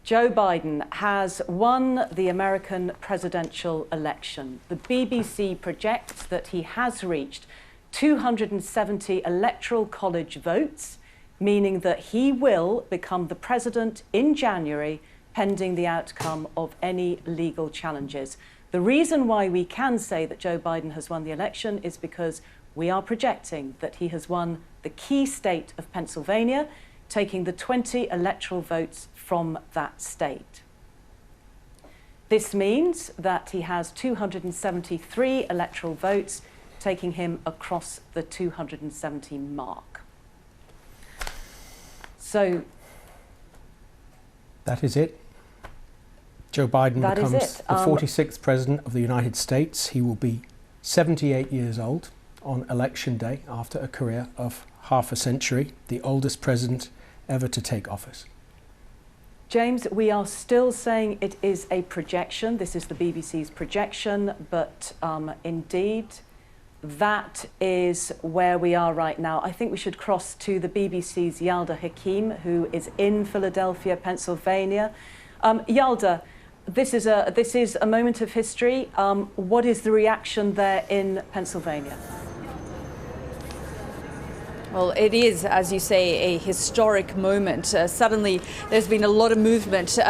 Joe Biden has won the American presidential election. The BBC projects that he has reached 270 electoral college votes, meaning that he will become the president in January, pending the outcome of any legal challenges. The reason why we can say that Joe Biden has won the election is because we are projecting that he has won the key state of Pennsylvania, taking the 20 electoral votes from that state. This means that he has 273 electoral votes, taking him across the 270 mark. So that is it. Joe Biden becomes the 46th president of the United States. He will be 78 years old on election day after a career of half a century, the oldest president ever to take office. James, we are still saying it is a projection. This is the BBC's projection, but indeed, that is where we are right now. I think we should cross to the BBC's Yalda Hakim, who is in Philadelphia, Pennsylvania. Yalda, this is a moment of history. What is the reaction there in Pennsylvania? Well, it is, as you say, a historic moment. Suddenly, there's been a lot of movement.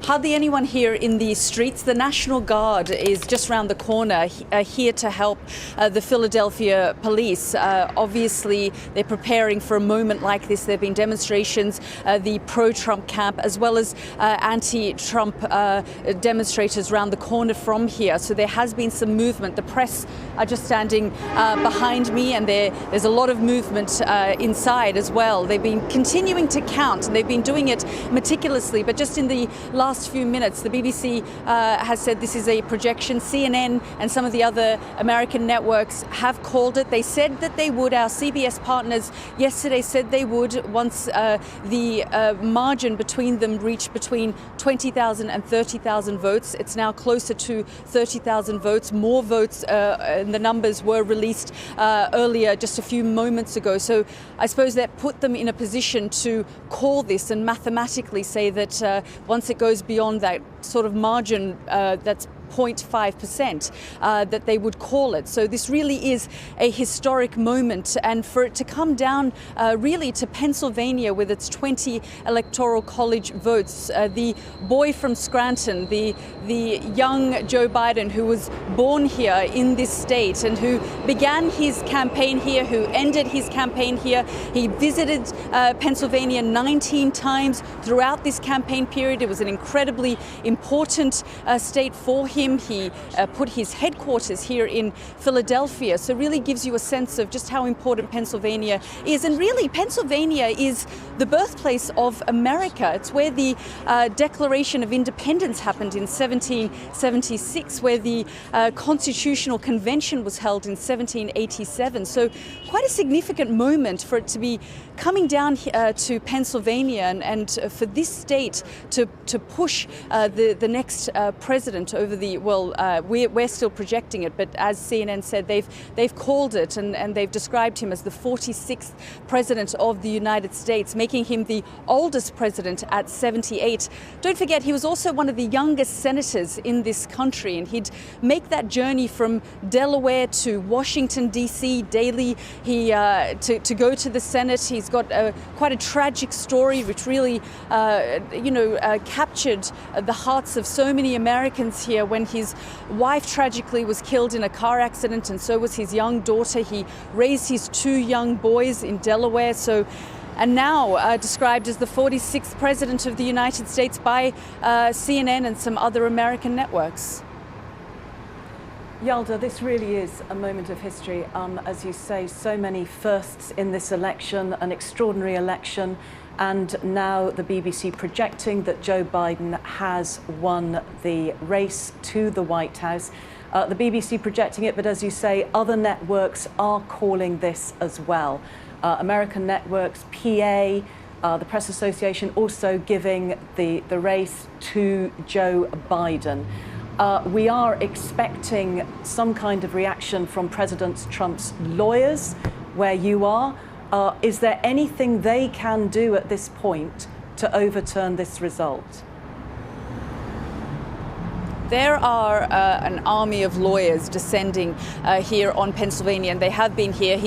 Hardly anyone here in the streets. The National Guard is just around the corner, here to help the Philadelphia police. Obviously, they're preparing for a moment like this. There have been demonstrations, the pro-Trump camp, as well as anti-Trump demonstrators around the corner from here. So there has been some movement. The press are just standing behind me, and there's a lot of movement inside as well. They've been continuing to count, and they've been doing it meticulously, but just in the last few minutes, the BBC has said this is a projection. CNN and some of the other American networks have called it. They said that they would. Our CBS partners yesterday said they would once the margin between them reached between 20,000 and 30,000 votes. It's now closer to 30,000 votes. More votes, and the numbers were released earlier, just a few moments ago. So I suppose that put them in a position to call this and mathematically say that once it goes beyond that sort of margin that's 0.5%, that they would call it. So this really is a historic moment, and for it to come down really to Pennsylvania with its 20 electoral college votes, the boy from Scranton, the young Joe Biden, who was born here in this state and who began his campaign here, who ended his campaign here. He visited Pennsylvania 19 times throughout this campaign period. It was an incredibly important state for him. He put his headquarters here in Philadelphia, so really gives you a sense of just how important Pennsylvania is. And really, Pennsylvania is the birthplace of America. It's where the Declaration of Independence happened in 1776, where the Constitutional Convention was held in 1787. So quite a significant moment for it to be coming down to Pennsylvania, and for this state to push the next president over the, well, we're still projecting it, but as CNN said, they've called it, and they've described him as the 46th president of the United States, making him the oldest president at 78. Don't forget, he was also one of the youngest senators in this country, and he'd make that journey from Delaware to Washington, D.C. daily. To go to the Senate. He's got quite a tragic story, which really, captured the hearts of so many Americans here when his wife tragically was killed in a car accident, and so was his young daughter. He raised his 2 young boys in Delaware. And now described as the 46th president of the United States by CNN and some other American networks. Yalda, this really is a moment of history. As you say, so many firsts in this election, an extraordinary election, and now the BBC projecting that Joe Biden has won the race to the White House. The BBC projecting it, but as you say, other networks are calling this as well. American networks, PA, the Press Association also giving the race to Joe Biden. We are expecting some kind of reaction from President Trump's lawyers where you are. Is there anything they can do at this point to overturn this result? there are an army of lawyers descending here on Pennsylvania, and they have been here.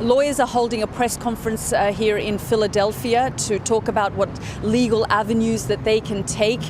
Lawyers are holding a press conference here in Philadelphia to talk about what legal avenues that they can take.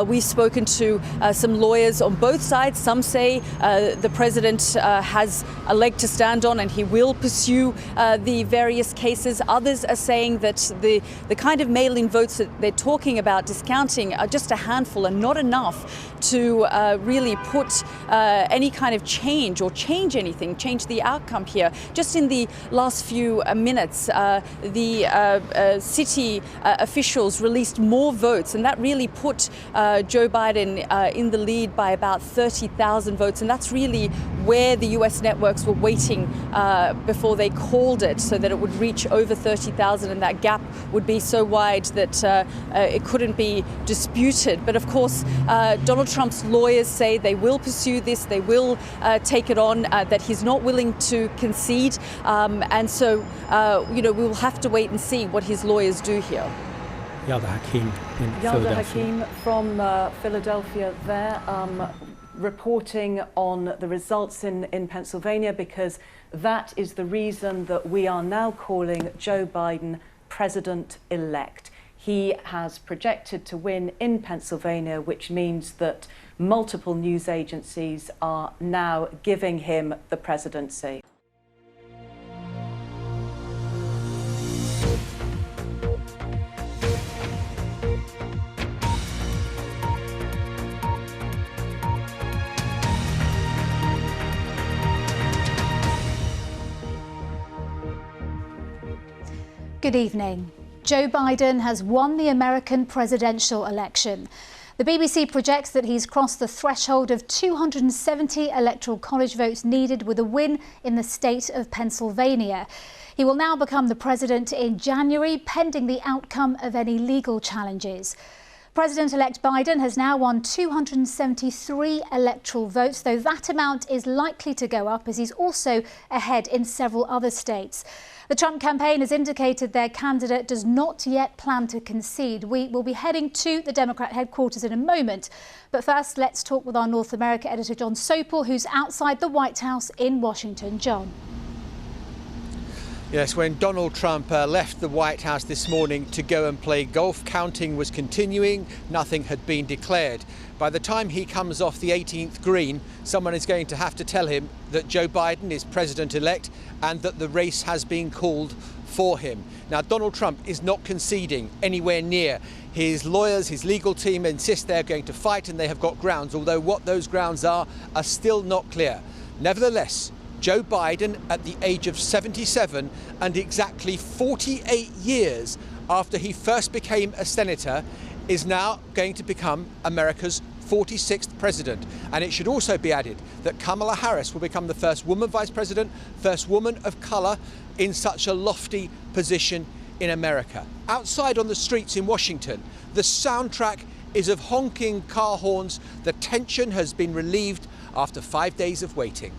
We've spoken to some lawyers on both sides. Some say the president has a leg to stand on and he will pursue the various cases. Others are saying that the kind of mail-in votes that they're talking about discounting are just a handful and not enough to really put any kind of change or change the outcome here. Just in the last few minutes, the city officials released more votes, and that really put Joe Biden in the lead by about 30,000 votes, and that's really where the US networks were waiting before they called it, so that it would reach over 30,000 and that gap would be so wide that it couldn't be disputed. But of course, Donald Trump's lawyers say they will pursue this, they will take it on, that he's not willing to concede, and so we'll have to wait and see what his lawyers do here. Yalda Hakim in Yalda Philadelphia. Hakim from Philadelphia there, reporting on the results in Pennsylvania, because that is the reason that we are now calling Joe Biden president-elect. He has projected to win in Pennsylvania, which means that multiple news agencies are now giving him the presidency. Good evening. Joe Biden has won the American presidential election. The BBC projects that he's crossed the threshold of 270 electoral college votes needed with a win in the state of Pennsylvania. He will now become the president in January, pending the outcome of any legal challenges. President-elect Biden has now won 273 electoral votes, though that amount is likely to go up as he's also ahead in several other states. The Trump campaign has indicated their candidate does not yet plan to concede. We will be heading to the Democrat headquarters in a moment. But first, let's talk with our North America editor, John Sopel, who's outside the White House in Washington. John. Yes, when Donald Trump left the White House this morning to go and play golf, counting was continuing. Nothing had been declared. By the time he comes off the 18th green, someone is going to have to tell him that Joe Biden is president-elect and that the race has been called for him. Now, Donald Trump is not conceding anywhere near. His lawyers, his legal team insist they're going to fight, and they have got grounds, although what those grounds are still not clear. Nevertheless, Joe Biden, at the age of 77 and exactly 48 years after he first became a senator, is now going to become America's 46th president. And it should also be added that Kamala Harris will become the first woman vice president, first woman of color in such a lofty position in America. Outside on the streets in Washington, the soundtrack is of honking car horns. The tension has been relieved after 5 days of waiting.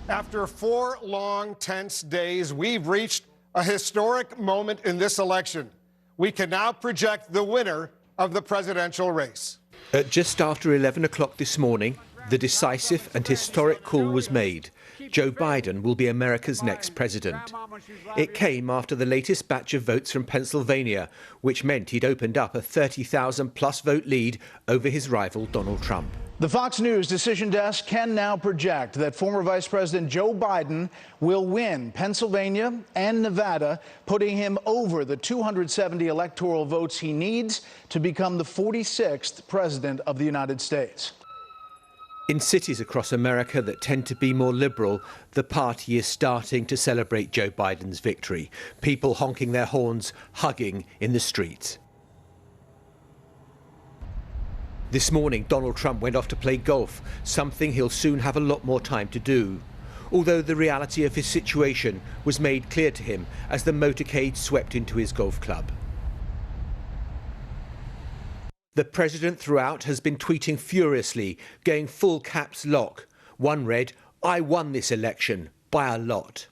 After 4 long, tense days, we've reached a historic moment in this election. We can now project the winner of the presidential race. At just after 11 o'clock this morning, the decisive and historic call was made. Joe Biden will be America's next president. It came after the latest batch of votes from Pennsylvania, which meant he'd opened up a 30,000-plus vote lead over his rival Donald Trump. The Fox News decision desk can now project that former Vice President Joe Biden will win Pennsylvania and Nevada, putting him over the 270 electoral votes he needs to become the 46th president of the United States. In cities across America that tend to be more liberal, the party is starting to celebrate Joe Biden's victory. People honking their horns, hugging in the streets. This morning, Donald Trump went off to play golf, something he'll soon have a lot more time to do. Although the reality of his situation was made clear to him as the motorcade swept into his golf club. The president throughout has been tweeting furiously, going full caps lock. One read, "I won this election by a lot."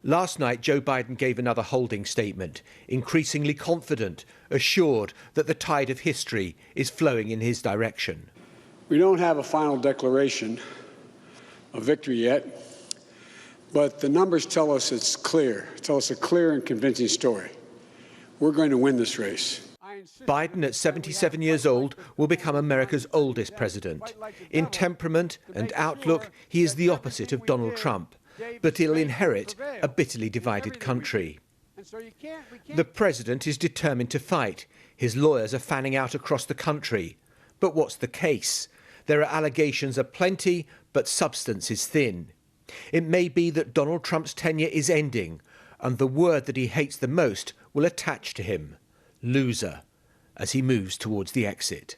Last night, Joe Biden gave another holding statement, increasingly confident, assured that the tide of history is flowing in his direction. We don't have a final declaration of victory yet, but the numbers tell us it's clear, tell us a clear and convincing story. We're going to win this race. Biden, at 77 years old, will become America's oldest president. In temperament and outlook, he is the opposite of Donald Trump, but he'll inherit a bitterly divided country. The president is determined to fight. His lawyers are fanning out across the country. But what's the case? There are allegations aplenty, but substance is thin. It may be that Donald Trump's tenure is ending, and the word that he hates the most will attach to him: loser, as he moves towards the exit.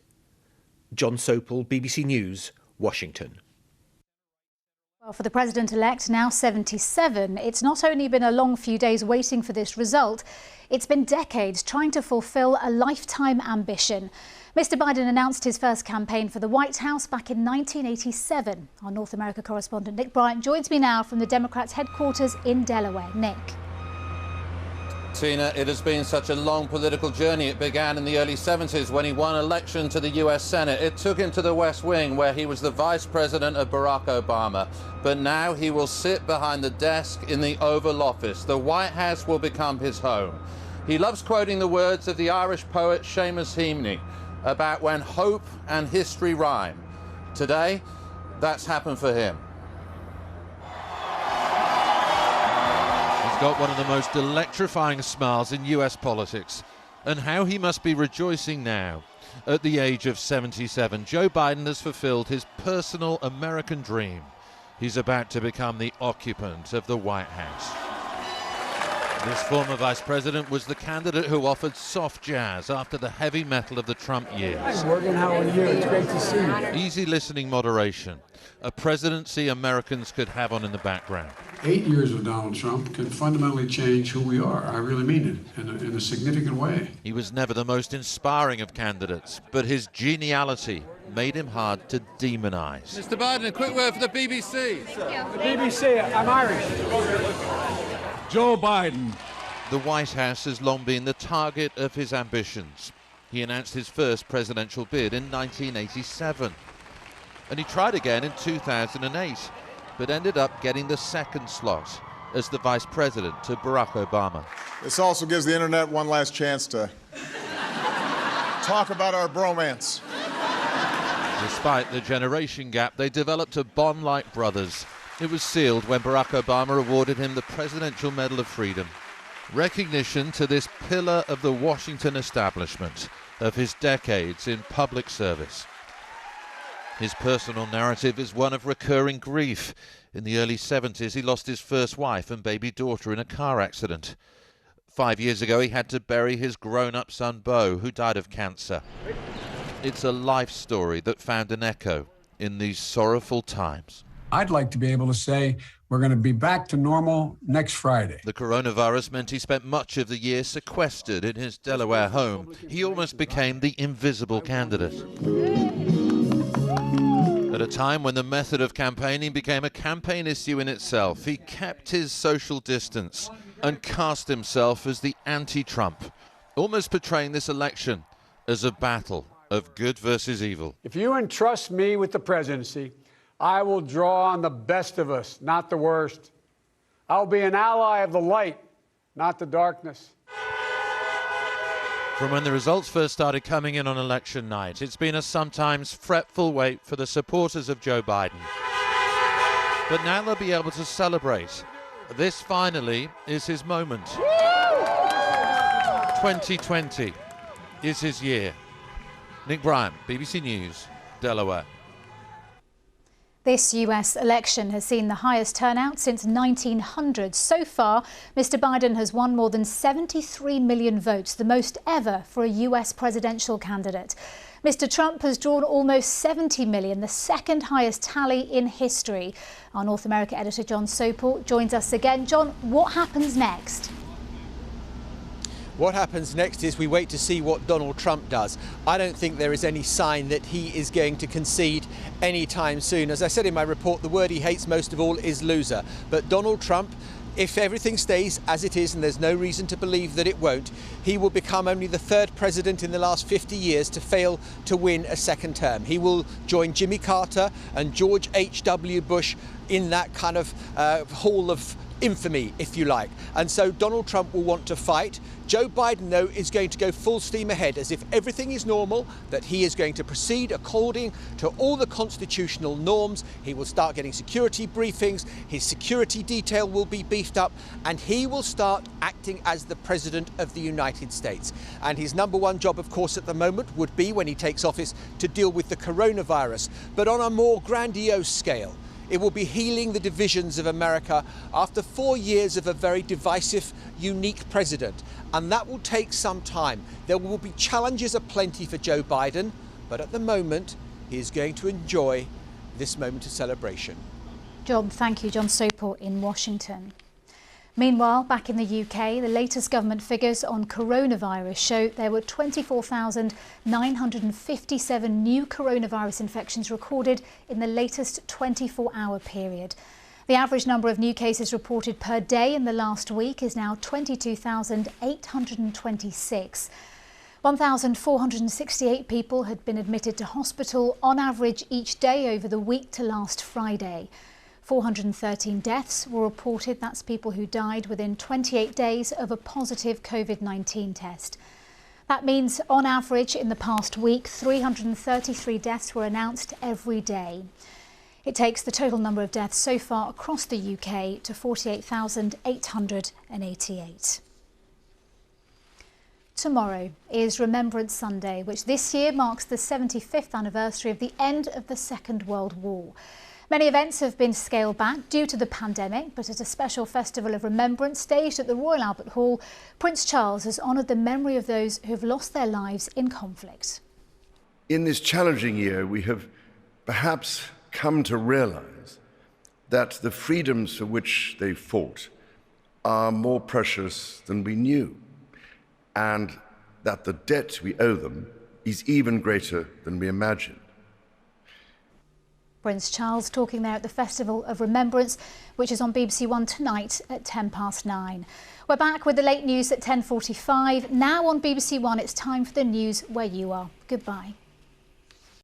John Sopel, BBC News, Washington. Well, for the president-elect, now 77, it's not only been a long few days waiting for this result, it's been decades trying to fulfill a lifetime ambition. Mr. Biden announced his first campaign for the White House back in 1987. Our North America correspondent Nick Bryant joins me now from the Democrats' headquarters in Delaware. Nick. Tina, it has been such a long political journey. It began in the early 70s when he won election to the US Senate. It took him to the West Wing, where he was the vice president of Barack Obama. But now he will sit behind the desk in the Oval Office. The White House will become his home. He loves quoting the words of the Irish poet Seamus Heaney about when hope and history rhyme. Today, that's happened for him. Got one of the most electrifying smiles in US politics, and how he must be rejoicing now. At the age of 77, Joe Biden has fulfilled his personal American dream. He's about to become the occupant of the White House. This former vice president was the candidate who offered soft jazz after the heavy metal of the Trump years. Hi, Morgan. How are you? It's great to see you. Easy listening moderation, a presidency Americans could have on in the background. 8 years of Donald Trump can fundamentally change who we are. I really mean it, in a significant way. He was never the most inspiring of candidates, but his geniality made him hard to demonize. Mr. Biden, a quick word for the BBC. The BBC, I'm Irish. Joe Biden. The White House has long been the target of his ambitions. He announced his first presidential bid in 1987. And he tried again in 2008, but ended up getting the second slot as the vice president to Barack Obama. This also gives the internet one last chance to talk about our bromance. Despite the generation gap, they developed a bond like brothers. It was sealed when Barack Obama awarded him the Presidential Medal of Freedom, recognition to this pillar of the Washington establishment, of his decades in public service. His personal narrative is one of recurring grief. In the early 70s, he lost his first wife and baby daughter in a car accident. 5 years ago, he had to bury his grown-up son, Beau, who died of cancer. It's a life story that found an echo in these sorrowful times. I'd like to be able to say we're going to be back to normal next Friday. The coronavirus meant he spent much of the year sequestered in his Delaware home. He almost became the invisible candidate. At a time when the method of campaigning became a campaign issue in itself, he kept his social distance and cast himself as the anti-Trump, almost portraying this election as a battle of good versus evil. If you entrust me with the presidency, I will draw on the best of us, not the worst. I'll be an ally of the light, not the darkness. From when the results first started coming in on election night, it's been a sometimes fretful wait for the supporters of Joe Biden. But now they'll be able to celebrate. This finally is his moment. 2020 is his year. Nick Bryant, BBC News, Delaware. This US election has seen the highest turnout since 1900. So far, Mr. Biden has won more than 73 million votes, the most ever for a US presidential candidate. Mr. Trump has drawn almost 70 million, the second highest tally in history. Our North America editor John Sopel joins us again. John, what happens next? What happens next is we wait to see what Donald Trump does. I don't think there is any sign that he is going to concede anytime soon. As I said in my report, the word he hates most of all is loser. But Donald Trump if everything stays as it is, and there's no reason to believe that it won't, he will become only the third president in the last 50 years to fail to win a second term. He will join Jimmy Carter and George H.W. Bush in that kind of hall of infamy, if you like. And so Donald Trump will want to fight. Joe Biden, though, is going to go full steam ahead, as if everything is normal, that he is going to proceed according to all the constitutional norms. He will start getting security briefings, his security detail will be beefed up, and he will start acting as the President of the United States. And his number one job, of course, at the moment would be, when he takes office, to deal with the coronavirus, but on a more grandiose scale. It will be healing the divisions of America after 4 years of a very divisive, unique president. And that will take some time. There will be challenges aplenty for Joe Biden, but at the moment, he is going to enjoy this moment of celebration. John, thank you. John Sopel in Washington. Meanwhile, back in the UK, the latest government figures on coronavirus show there were 24,957 new coronavirus infections recorded in the latest 24-hour period. The average number of new cases reported per day in the last week is now 22,826. 1,468 people had been admitted to hospital on average each day over the week to last Friday. 413 deaths were reported. That's people who died within 28 days of a positive COVID-19 test. That means, on average, in the past week, 333 deaths were announced every day. It takes the total number of deaths so far across the UK to 48,888. Tomorrow is Remembrance Sunday, which this year marks the 75th anniversary of the end of the Second World War. Many events have been scaled back due to the pandemic, but at a special festival of remembrance staged at the Royal Albert Hall, Prince Charles has honoured the memory of those who have lost their lives in conflict. In this challenging year, we have perhaps come to realise that the freedoms for which they fought are more precious than we knew, and that the debt we owe them is even greater than we imagined. Prince Charles talking there at the Festival of Remembrance, which is on BBC One tonight at 9:10. We're back with the late news at 10:45. Now on BBC One, it's time for the news where you are. Goodbye.